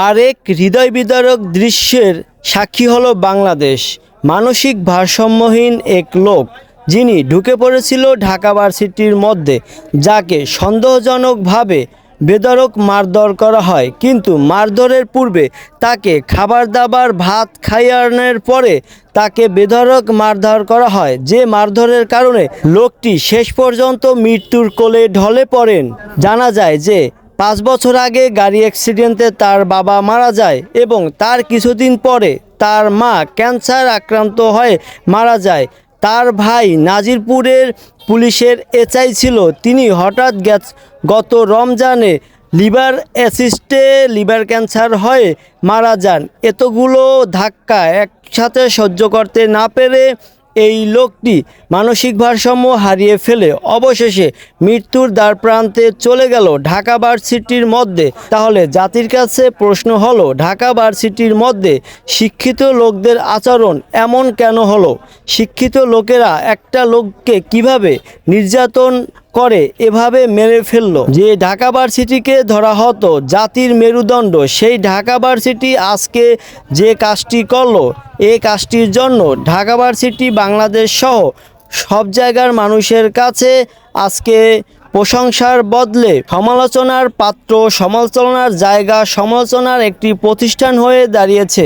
আরেক হৃদয় বিদারক দৃশ্যের সাক্ষী হলো বাংলাদেশ। মানসিক ভারসাম্যহীন এক লোক যিনি ঢুকে পড়েছিল ঢাকা ভার্সিটির মধ্যে, যাকে সন্দেহজনকভাবে বেধড়ক মারধর করা হয়। কিন্তু মারধরের পূর্বে তাকে খাবার দাবার ভাত খাইয়ানোর পরে তাকে বেধড়ক মারধর করা হয়, যে মারধরের কারণে লোকটি শেষ পর্যন্ত মৃত্যুর কোলে ঢলে পড়েন। জানা যায় যে 5 বছর আগে গাড়ি অ্যাক্সিডেন্টে তার বাবা মারা যায় এবং তার কিছুদিন পরে তার মা ক্যান্সার আক্রান্ত হয়ে মারা যায়। তার ভাই নাজিরপুরের পুলিশের এসআই ছিল, তিনি হঠাৎ গত রমজানে লিভার অ্যাসিস্টে লিভার ক্যান্সার হয়ে মারা যান। এতগুলো ধাক্কা একসাথে সহ্য করতে না পেরে এই লোকটি মানসিক ভারসাম্য হারিয়ে ফেলে অবশেষে মৃত্যুর দ্বারপ্রান্তে চলে গেল ঢাকা ভার্সিটির মধ্যে। তাহলে জাতির কাছে প্রশ্ন হলো, ঢাকা ভার্সিটির মধ্যে শিক্ষিত লোকদের আচরণ এমন কেন হলো? শিক্ষিত লোকেরা একটা লোককে কিভাবে নির্যাতন করে এভাবে মেরে ফেললো? যে ঢাকা ভার্সিটিকে ধরা হতো জাতির মেরুদণ্ড, সেই ঢাকা ভার্সিটি আজকে যে কাজটি করলো, এই কাজটির জন্য ঢাকা ভার্সিটি বাংলাদেশ সহ সব জায়গার মানুষের কাছে আজকে প্রশংসার বদলে সমালোচনার পাত্র, সমালোচনার জায়গা, সমালোচনার একটি প্রতিষ্ঠান হয়ে দাঁড়িয়েছে।